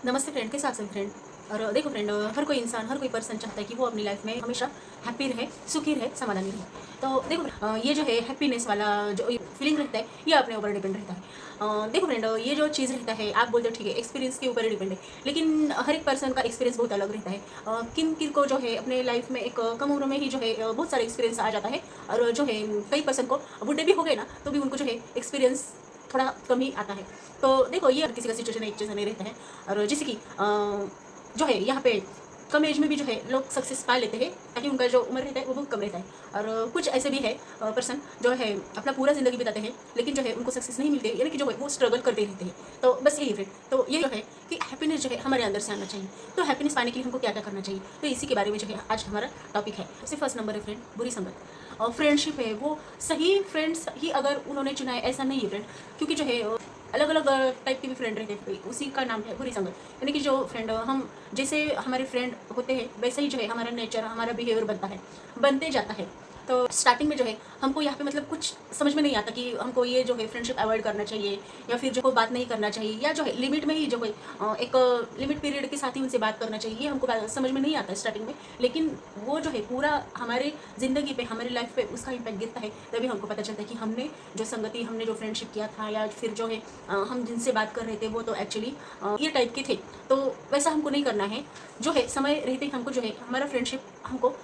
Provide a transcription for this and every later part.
नमस्ते फ्रेंड, कैसे आप सभी फ्रेंड। और देखो फ्रेंड, हर कोई इंसान, हर कोई पर्सन चाहता है कि वो अपनी लाइफ में हमेशा हैप्पी रहे, सुखी रहे, समाधानी रहे। तो देखो ये जो है हैप्पीनेस वाला जो फीलिंग रहता है, ये अपने ऊपर डिपेंड रहता है। देखो फ्रेंड, ये जो चीज़ रहता है, आप बोलते हो ठीक है, एक्सपीरियंस के ऊपर ही डिपेंड है, लेकिन हर एक पर्सन का एक्सपीरियंस बहुत अलग रहता है। किन किन को जो है अपने लाइफ में एक कम उम्र में ही जो है बहुत सारे एक्सपीरियंस आ जाता है, और जो है कई पर्सन को बुढ़े भी हो गए ना, तो भी उनको जो है एक्सपीरियंस थोड़ा कम ही आता है। तो देखो, ये हर किसी का सिचुएशन एक जैसा नहीं रहता है। और जैसे कि जो है यहाँ पे कम एज में भी जो है लोग सक्सेस पा लेते हैं, ताकि उनका जो उम्र रहता है वो बहुत कम रहता है। और कुछ ऐसे भी है पर्सन जो है अपना पूरा ज़िंदगी बिताते हैं, लेकिन जो है उनको सक्सेस नहीं मिलते, यानी कि जो है वो स्ट्रगल करते रहते हैं। तो बस यही फ्रेंड, तो ये जो है कि हैप्पीनेस जो है हमारे अंदर से आना चाहिए। तो हैप्पीनेस पाने के लिए हमको क्या क्या करना चाहिए, तो इसी के बारे में जो है आज हमारा टॉपिक है। सबसे फर्स्ट नंबर है फ्रेंड, बुरी संगत। और फ्रेंडशिप है वो सही फ्रेंड्स ही अगर उन्होंने चुना है, ऐसा नहीं है फ्रेंड, क्योंकि जो है अलग अलग टाइप के भी फ्रेंड रहते हैं, उसी का नाम है बुरी संगत। यानी कि जो फ्रेंड हम जैसे हमारे फ्रेंड होते हैं, वैसे ही जो है हमारा नेचर, हमारा बिहेवियर बनता है, बनते जाता है। तो स्टार्टिंग में जो है हमको यहाँ पे मतलब कुछ समझ में नहीं आता कि हमको ये जो है फ्रेंडशिप अवॉइड करना चाहिए, या फिर जो बात नहीं करना चाहिए, या जो है लिमिट में ही जो है एक लिमिट पीरियड के साथ ही उनसे बात करना चाहिए, ये हमको समझ में नहीं आता स्टार्टिंग में। लेकिन वो जो है पूरा हमारे ज़िंदगी पे, हमारी लाइफ पे उसका इम्पैक्ट गिरता है, तभी हमको पता चलता है कि हमने जो संगति, हमने जो फ्रेंडशिप किया था, या फिर जो है हम जिनसे बात कर रहे थे वो तो एक्चुअली ये टाइप के थे। तो वैसा हमको नहीं करना है। जो है समय रहते ही हमको जो है हमारा फ्रेंडशिप हमको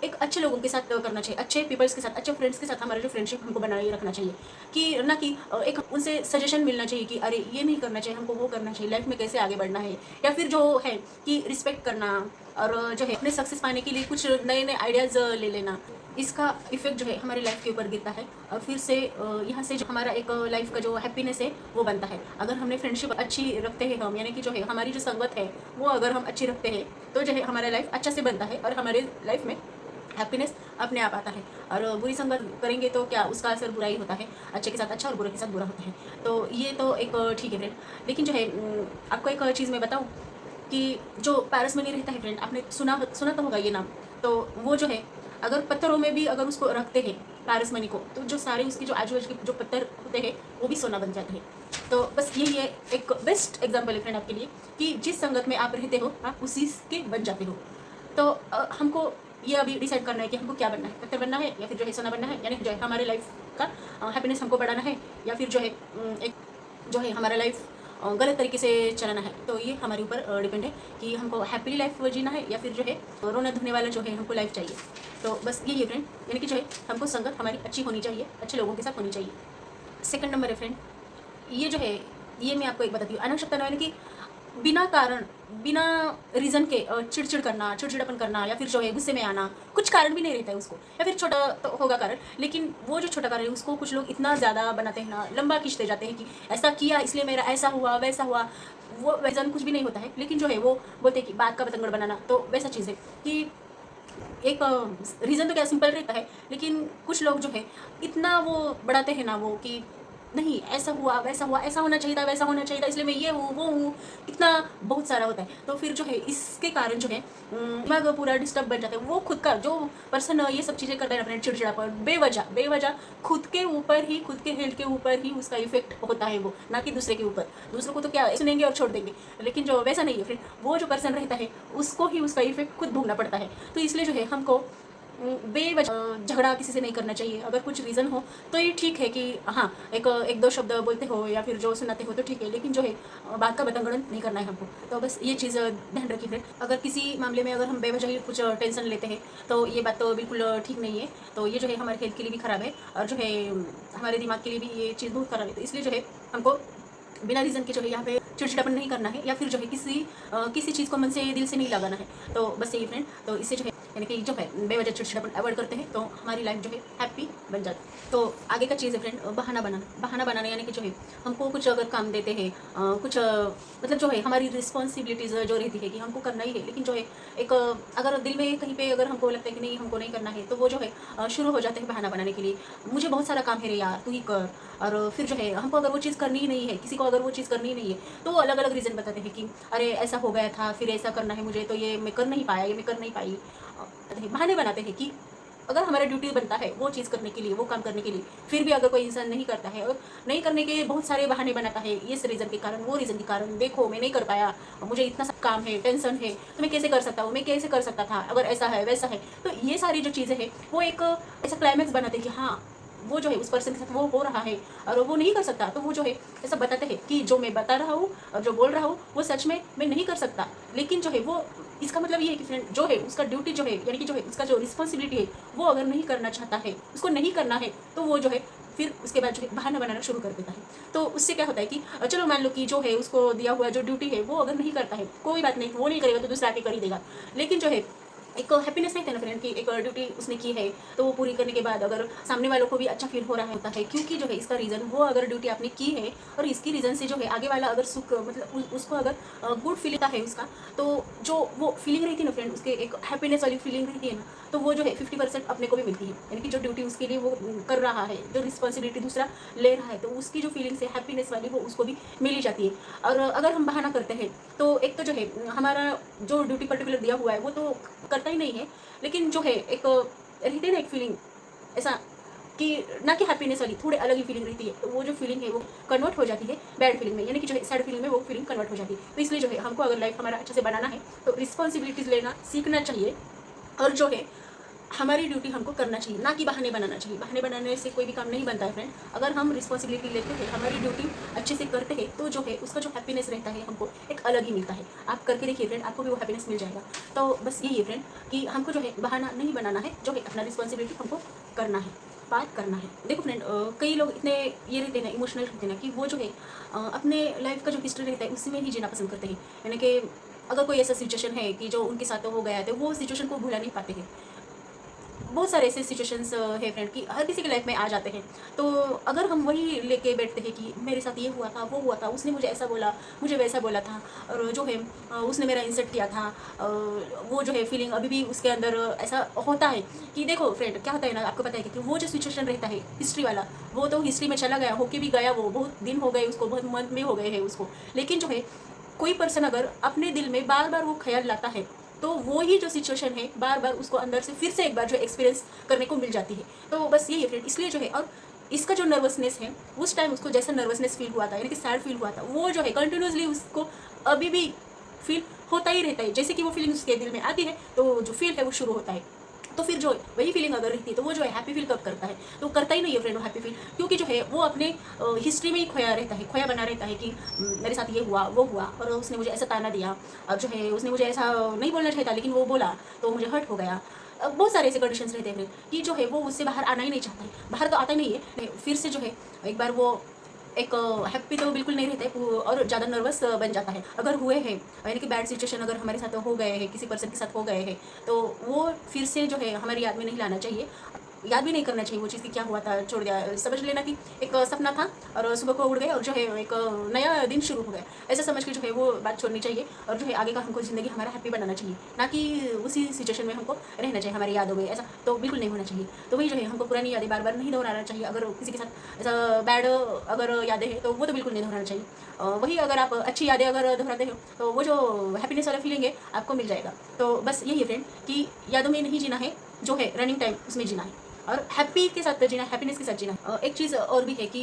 एक अच्छे लोगों के साथ करना चाहिए, अच्छे पीपल्स के साथ, अच्छे फ्रेंड्स के साथ हमारा जो फ्रेंडशिप हमको बनाए रखना चाहिए। कि ना कि एक उनसे सजेशन मिलना चाहिए कि अरे ये नहीं करना चाहिए, हमको वो करना चाहिए, लाइफ में कैसे आगे बढ़ना है, या फिर जो है कि रिस्पेक्ट करना, और जो है अपने सक्सेस पाने के लिए कुछ नए नए आइडियाज़ ले लेना। इसका इफेक्ट जो है हमारी लाइफ के ऊपर गिरता है, और फिर से यहाँ से जो हमारा एक लाइफ का जो हैप्पीनेस है वो बनता है। अगर हमने फ्रेंडशिप अच्छी रखते हैं हम, यानी कि जो है हमारी जो संगत है वो अगर हम अच्छी रखते हैं, तो जो है हमारा लाइफ अच्छा से बनता है, और हमारे लाइफ में हैप्पीनेस अपने आप आता है। और बुरी संगत करेंगे तो क्या, उसका असर बुरा ही होता है, अच्छे के साथ अच्छा और बुरे के साथ बुरा होता है। तो ये तो एक ठीक है फ्रेंड। लेकिन जो है आपको एक चीज़ मैं बताऊँ कि जो पारस मनी रहता है फ्रेंड, आपने सुना सुना तो होगा ये नाम। तो वो जो है अगर पत्थरों में भी अगर उसको रखते हैं पारस मनी को, तो जो सारे उसके जो आजू बाजू के जो पत्थर होते हैं वो भी सोना बन जाते हैं। तो बस यही है, एक बेस्ट एग्जाम्पल है फ्रेंड आपके लिए, कि जिस संगत में आप रहते हो आप उसी के बन जाते हो। तो हमको ये अभी डिसाइड करना है कि हमको क्या बनना है, पत्थर बनना है या फिर जो है सोना बनना है, यानी जो है हमारे लाइफ का हैप्पीनेस हमको बढ़ाना है, या फिर जो है एक जो है हमारा लाइफ गलत तरीके से चलाना है। तो ये हमारे ऊपर डिपेंड है कि हमको हैप्पीली लाइफ जीना है, या फिर जो है रोना धोने वाला जो है हमको लाइफ चाहिए। तो बस यही है फ्रेंड, यानी कि जो है हमको संगत हमारी अच्छी होनी चाहिए, अच्छे लोगों के साथ होनी चाहिए। सेकंड नंबर है फ्रेंड, ये जो है ये मैं आपको एक बताती हूँ, अनावश्यकता यानी कि बिना कारण, बिना रीज़न के चिड़चिड़ करना, चिड़चिड़ापन करना, या फिर जो है गुस्से में आना, कुछ कारण भी नहीं रहता है उसको, या फिर छोटा तो होगा कारण, लेकिन वो जो छोटा कारण है उसको कुछ लोग इतना ज़्यादा बनाते हैं ना, लंबा खींचते जाते हैं कि ऐसा किया इसलिए मेरा ऐसा हुआ वैसा हुआ। वो रीज़न कुछ भी नहीं होता है, लेकिन जो है वो बोलते हैं कि बात का बतंगड़ बनाना। तो वैसा चीज़ है कि एक रीज़न तो क्या सिंपल रहता है, लेकिन कुछ लोग जो है इतना वो बढ़ाते हैं ना, वो कि नहीं ऐसा हुआ वैसा हुआ, ऐसा होना चाहिए था वैसा होना चाहिए था, इसलिए मैं ये हूँ वो हूँ, इतना बहुत सारा होता है। तो फिर जो है इसके कारण जो है दिमाग पूरा डिस्टर्ब बन जाता है। वो खुद का जो पर्सन ये सब चीज़ें करता है ना फ्रेंड, चिड़चिड़ापन बेवजह बेवजह खुद के ऊपर ही, खुद के हेल्थ के ऊपर ही उसका इफेक्ट होता है, वो ना कि दूसरे के ऊपर। दूसरों को तो क्या सुनेंगे और छोड़ देंगे, लेकिन जो वैसा नहीं है फ्रेंड, वो जो पर्सन रहता है उसको ही उसका इफेक्ट खुद भोगना पड़ता है। तो इसलिए जो है हमको बेवजह झगड़ा किसी से नहीं करना चाहिए। अगर कुछ रीज़न हो तो ये ठीक है कि हाँ एक एक दो शब्द बोलते हो या फिर जो सुनाते हो तो ठीक है, लेकिन जो है बात का बतंगड़न नहीं करना है हमको। तो बस ये चीज़ ध्यान रखिए फ्रेंड। अगर किसी मामले में अगर हम बेवजह ही कुछ टेंशन लेते हैं तो ये बात तो बिल्कुल ठीक नहीं है। तो ये जो है हमारे हेल्थ के लिए भी ख़राब है, और जो है हमारे दिमाग के लिए भी ये चीज़ बहुत ख़राब है। तो इसलिए जो है हमको बिना रीज़न के जो है यहाँ पे चिड़चिड़ापन नहीं करना है, या फिर जो है किसी चीज़ को मन से दिल से नहीं लगाना है। तो बस यही फ्रेंड, तो इससे जो है यानी कि जो है बेवजह चिड़चिड़ापन अवॉइड करते हैं तो हमारी लाइफ जो है हैप्पी बन जाती है। तो आगे का चीज़ है फ्रेंड, बहाना बनाना। बहाना बनाना यानी कि जो है हमको कुछ अगर काम देते हैं, कुछ मतलब जो है हमारी रिस्पॉन्सिबिलिटीज़ जो रहती है कि हमको करना ही है, लेकिन जो है एक अगर दिल में कहीं पे अगर हमको लगता है कि नहीं हमको नहीं करना है, तो वो जो है शुरू हो जाते हैं बहाना बनाने के लिए। मुझे बहुत सारा काम है रे यार, तू ही कर। और फिर जो है हमको अगर वो चीज़ करनी ही नहीं है, किसी को अगर वो चीज़ करनी ही नहीं है, तो वो अलग अलग रीज़न बताते हैं कि अरे ऐसा हो गया था, फिर ऐसा करना है मुझे, तो ये मैं कर नहीं पाया, ये मैं कर नहीं पाई। बहाने बनाते हैं कि अगर हमारा ड्यूटी बनता है वो चीज़ करने के लिए, वो काम करने के लिए, फिर भी अगर कोई इंसान नहीं करता है और नहीं करने के बहुत सारे बहाने बनाता है, इस रीज़न के कारण, वो रीज़न के कारण, देखो मैं नहीं कर पाया, मुझे इतना सब काम है, टेंशन है, तो मैं कैसे कर सकता हूँ, मैं कैसे कर सकता था, अगर ऐसा है वैसा है। तो ये सारी जो चीज़ें हैं वो एक ऐसा क्लाइमैक्स बनाते हैं कि हाँ वो जो है उस पर्सन के साथ वो हो रहा है और वो नहीं कर सकता, तो वो जो है ऐसा बताते हैं कि जो मैं बता रहा हूँ और जो बोल रहा हूँ वो सच में मैं नहीं कर सकता। लेकिन जो है वो इसका मतलब ये है कि फ्रेंड जो है उसका ड्यूटी जो है, यानी कि जो है उसका जो रिस्पॉन्सिबिलिटी है, वो अगर नहीं करना चाहता है, उसको नहीं करना है, तो वो जो है फिर उसके बाद जो है बहाना बनाना शुरू कर देता है। तो उससे क्या होता है कि चलो मान लो कि जो है उसको दिया हुआ जो ड्यूटी है वो अगर नहीं करता है, कोई बात नहीं, वो नहीं करेगा तो दूसरा आके कर ही देगा। लेकिन जो है एक हैप्पीनेस नहीं था ना फ्रेंड कि एक ड्यूटी उसने की है तो वो पूरी करने के बाद अगर सामने वालों को भी अच्छा फील हो रहा होता है, क्योंकि जो है इसका रीज़न वो अगर ड्यूटी आपने की है और इसकी रीज़न से जो है आगे वाला अगर सुख मतलब उसको अगर गुड फील है उसका, तो जो वो फीलिंग रहती है ना फ्रेंड, उसके एक हैप्पीनेस वाली फीलिंग रहती है ना, तो वो जो है 50% अपने को भी मिलती है। यानी कि जो ड्यूटी उसके लिए वो कर रहा है, जो रिस्पॉन्सिबिलिटी दूसरा ले रहा है, तो उसकी जो फीलिंग्स है हैप्पीनेस वाली वो उसको भी मिल ही जाती है। और अगर हम बहाना करते हैं तो एक तो जो है हमारा जो ड्यूटी पर्टिकुलर दिया हुआ है वो तो करता ही नहीं है, लेकिन जो है एक रहती है ना एक फीलिंग ऐसा कि ना कि हैप्पीनेस वाली, थोड़ी अलग ही फीलिंग रहती है, तो वो जो फीलिंग है वो कन्वर्ट हो जाती है बैड फीलिंग में, यानी कि जो है सैड फीलिंग में वो फीलिंग कन्वर्ट हो जाती है। तो इसलिए जो है हमको अगर लाइफ हमारा अच्छे से बनाना है तो रिस्पॉन्सिबिलिटीज़ लेना सीखना चाहिए और जो है हमारी ड्यूटी हमको करना चाहिए, ना कि बहाने बनाना चाहिए। बहाने बनाने से कोई भी काम नहीं बनता है फ्रेंड। अगर हम रिस्पॉन्सिबिलिटी लेते हैं, हमारी ड्यूटी अच्छे से करते हैं, तो जो है उसका जो हैप्पीनेस रहता है हमको एक अलग ही मिलता है। आप करके देखिए फ्रेंड, आपको भी वो हैप्पीनेस मिल जाएगा। तो बस यही है फ्रेंड कि हमको जो है बहाना नहीं बनाना है, जो है अपना रिस्पॉन्सिबिलिटी हमको करना है, बात करना है। देखो फ्रेंड कई लोग इतने ये रहते हैं ना, इमोशनल रहते हैं ना, कि वो जो है अपने लाइफ का जो हिस्ट्री रहता है उसी में ही जीना पसंद करते हैं। यानी कि अगर कोई ऐसा सिचुएशन है कि जो उनके साथ हो गया है तो वो सिचुएशन को भुला नहीं पाते हैं। बहुत सारे ऐसे सिचुएशंस है फ्रेंड कि हर किसी की लाइफ में आ जाते हैं। तो अगर हम वही लेके बैठते हैं कि मेरे साथ ये हुआ था, वो हुआ था, उसने मुझे ऐसा बोला, मुझे वैसा बोला था, और जो है उसने मेरा इंसल्ट किया था, वो जो है फीलिंग अभी भी उसके अंदर ऐसा होता है कि देखो फ्रेंड क्या होता है ना, आपको पता है कि वो जो सिचुएशन रहता है हिस्ट्री वाला, वो तो हिस्ट्री में चला गया, होके भी गया, वो बहुत दिन हो गए उसको, बहुत मंथ में हो गए हैं उसको। लेकिन जो है कोई पर्सन अगर अपने दिल में बार बार वो ख्याल लाता है, तो वो ही जो सिचुएशन है बार बार उसको अंदर से फिर से एक बार जो एक्सपीरियंस करने को मिल जाती है। तो बस यही है फ्रेंड, इसलिए जो है और इसका जो नर्वसनेस है, उस टाइम उसको जैसा नर्वसनेस फील हुआ था, यानी कि सैड फील हुआ था, वो जो है कंटिन्यूसली उसको अभी भी फील होता ही रहता है। जैसे कि वो फीलिंग उसके दिल में आती है तो जो फील है वो शुरू होता है। तो फिर जो वही फीलिंग अगर रहती है तो वो जो है हैप्पी फील कब करता है, तो करता ही नहीं है फ्रेंड वो हैप्पी फील, क्योंकि जो है वो अपने हिस्ट्री में ही खोया रहता है, खोया बना रहता है कि मेरे साथ ये हुआ वो हुआ और उसने मुझे ऐसा ताना दिया, और जो है उसने मुझे ऐसा नहीं बोलना चाहिए था लेकिन वो बोला तो मुझे हर्ट हो गया। बहुत सारे ऐसे कंडीशंस रहते हैं फ्रेंड कि जो है वो उससे बाहर आना ही नहीं चाहता है, बाहर तो आता ही नहीं है। फिर से जो है एक बार वो एक हैप्पी तो बिल्कुल नहीं रहता है और ज़्यादा नर्वस बन जाता है। अगर हुए हैं यानी कि बैड सिचुएशन अगर हमारे साथ हो गए हैं, किसी पर्सन के साथ हो गए हैं, तो वो फिर से जो है हमारी याद में नहीं लाना चाहिए, याद भी नहीं करना चाहिए वो चीज़ कि क्या हुआ था, छोड़ दिया। समझ लेना कि एक सपना था और सुबह को उड़ गए और जो है एक नया दिन शुरू हो गया, ऐसा समझ के जो है वो बात छोड़नी चाहिए और जो है आगे का हमको ज़िंदगी हमारा हैप्पी बनाना चाहिए, ना कि उसी सिचुएशन में हमको रहना चाहिए हमारी यादों में। ऐसा तो बिल्कुल नहीं होना चाहिए। तो वही जो है हमको पुरानी यादें बार बार नहीं दोहराना चाहिए। अगर किसी के साथ ऐसा बैड अगर यादें हैं तो वो तो बिल्कुल नहीं दोहराना चाहिए। वही अगर आप अच्छी यादें अगर दोहराते हो तो वो जो हैप्पीनेस वाला फीलिंग है आपको मिल जाएगा। तो बस यही है फ्रेंड कि यादों में नहीं जीना है, जो है रनिंग टाइम उसमें जीना है और हैप्पी के साथ जीना, हैप्पीनेस के साथ जीना। एक चीज़ और भी है कि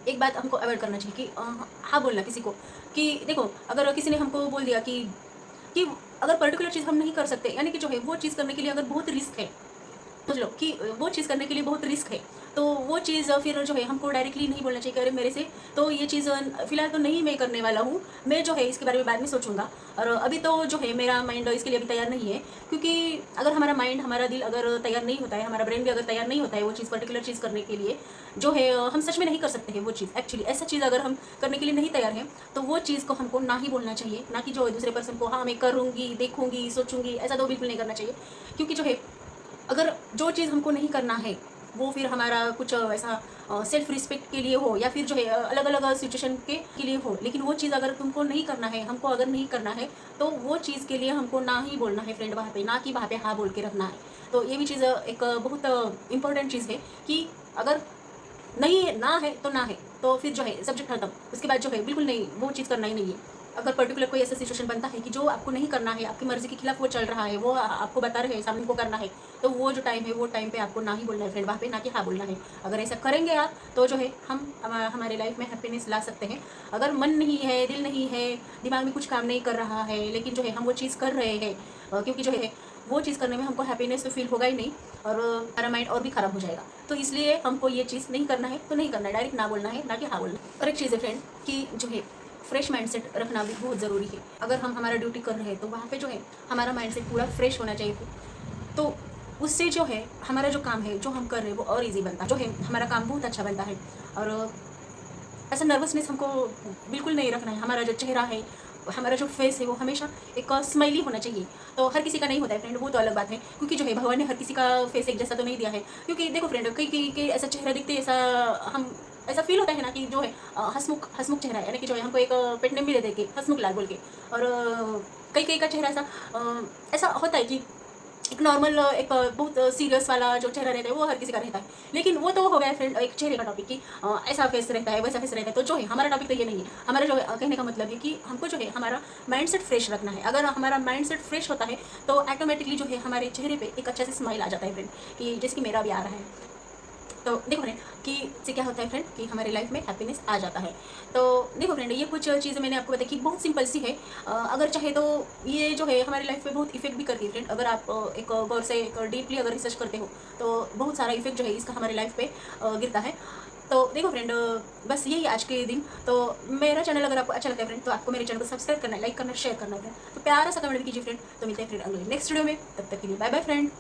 एक बात हमको अवॉइड करना चाहिए कि हाँ बोलना किसी को कि देखो अगर किसी ने हमको बोल दिया कि अगर पर्टिकुलर चीज़ हम नहीं कर सकते, यानी कि जो है वो चीज़ करने के लिए अगर बहुत रिस्क है, समझ लो कि वो चीज़ करने के लिए बहुत रिस्क है, तो वो चीज़ फिर जो है हमको डायरेक्टली नहीं बोलना चाहिए कि अरे मेरे से तो ये चीज़ फ़िलहाल तो नहीं मैं करने वाला हूँ, मैं जो है इसके बारे में बाद में सोचूंगा और अभी तो जो है मेरा माइंड इसके लिए अभी तैयार नहीं है। क्योंकि अगर हमारा माइंड, हमारा दिल अगर तैयार नहीं होता है, हमारा ब्रेन भी अगर तैयार नहीं होता है वो चीज़ पर्टिकुलर चीज़ करने के लिए, जो है हम सच में नहीं कर सकते हैं वो चीज़। एक्चुअली ऐसा चीज़ अगर हम करने के लिए नहीं तैयार हैं तो वो चीज़ को हमको ना ही बोलना चाहिए, ना कि जो दूसरे पर्सन को हाँ मैं करूँगी, देखूँगी, सोचूंगी, ऐसा तो बिल्कुल नहीं करना चाहिए। क्योंकि जो है अगर जो चीज़ हमको नहीं करना है वो फिर हमारा कुछ ऐसा सेल्फ रिस्पेक्ट के लिए हो या फिर जो है अलग अलग सिचुएशन के लिए हो, लेकिन वो चीज़ अगर तुमको नहीं करना है, हमको अगर नहीं करना है, तो वो चीज़ के लिए हमको ना ही बोलना है फ्रेंड वहाँ पे, ना कि वहाँ पे हाँ बोल के रखना है। तो ये भी चीज़ एक बहुत इंपॉर्टेंट चीज़ है कि अगर नहीं है, ना है तो ना है, तो फिर जो है सब्जेक्ट खत्म, उसके बाद जो है बिल्कुल नहीं वो चीज़ करना ही नहीं है। अगर पर्टिकुलर कोई ऐसा सिचुएशन बनता है कि जो आपको नहीं करना है, आपकी मर्जी के खिलाफ वो चल रहा है, वो आपको बता रहे हैं सामने को करना है, तो वो जो टाइम है वो टाइम पे आपको ना ही बोलना है फ्रेंड, वहाँ पे ना कि हाँ बोलना है। अगर ऐसा करेंगे आप तो जो है हम हमारे लाइफ में हैप्पीनेस ला सकते हैं। अगर मन नहीं है, दिल नहीं है, दिमाग में कुछ काम नहीं कर रहा है, लेकिन जो है हम वो चीज़ कर रहे हैं, क्योंकि जो है वो चीज़ करने में हमको हैप्पीनेस तो फील होगा ही नहीं, और हमारा माइंड और भी ख़राब हो जाएगा। तो इसलिए हमको ये चीज़ नहीं करना है तो नहीं करना है, डायरेक्ट ना बोलना है, ना कि हाँ बोलना है। और एक चीज़ है फ्रेंड कि जो है फ्रेश माइंडसेट रखना भी बहुत ज़रूरी है। अगर हम हमारा ड्यूटी कर रहे हैं तो वहाँ पे जो है हमारा माइंडसेट पूरा फ्रेश होना चाहिए, तो उससे जो है हमारा जो काम है जो हम कर रहे हैं वो और इजी बनता है, जो है हमारा काम बहुत अच्छा बनता है। और ऐसा नर्वसनेस हमको बिल्कुल नहीं रखना है। हमारा जो चेहरा है, हमारा जो फेस है वो हमेशा एक स्माइली होना चाहिए। तो हर किसी का नहीं होता है फ्रेंड, वो तो अलग बात है, क्योंकि जो है भगवान ने हर किसी का फेस एक जैसा तो नहीं दिया है। क्योंकि देखो फ्रेंड, कई ऐसा चेहरा दिखते ऐसा हम ऐसा फील होता है ना कि जो है हंसमुख हंसमुख चेहरा है, यानी कि जो है हमको एक पेट नेम भी दे के हंसमुख लाल बोल के। और कई का चेहरा ऐसा होता है कि एक नॉर्मल एक बहुत सीरियस वाला जो चेहरा रहता है वो हर किसी का रहता है। लेकिन वो तो हो गया फ्रेंड एक चेहरे का टॉपिक कि ऐसा फेस रहता है, वैसा फेस रहता है। तो जो है हमारा टॉपिक तो ये नहीं है। हमारा जो है कहने का मतलब है कि हमको जो है हमारा माइंडसेट फ्रेश रखना है। अगर हमारा माइंडसेट फ्रेश होता है तो ऑटोमेटिकली जो है हमारे चेहरे पे एक अच्छा से स्माइल आ जाता है फ्रेंड, कि जैसे कि मेरा भी आ रहा है। तो देखो फ्रेंड कि इससे क्या होता है फ्रेंड कि हमारे लाइफ में हैप्पीनेस आ जाता है। तो देखो फ्रेंड, ये कुछ चीज़ें मैंने आपको बताई कि बहुत सिंपल सी है। अगर चाहे तो ये जो है हमारी लाइफ पे बहुत इफेक्ट भी करती है फ्रेंड। अगर आप एक गौर से एक डीपली अगर रिसर्च करते हो तो बहुत सारा इफेक्ट जो है इसका हमारे लाइफ पे गिरता है। तो देखो फ्रेंड, बस यही आज के दिन। तो मेरा चैनल अगर आपको अच्छा लगता है फ्रेंड तो आपको मेरे चैनल को सब्सक्राइब करना है, लाइक करना, शेयर करना है फ्रेंड। तो प्यारा सा कमेंट कीजिए फ्रेंड। तो मिलते हैं फ्रेंड अगले नेक्स्ट वीडियो में, तब तक के लिए बाय बाय फ्रेंड।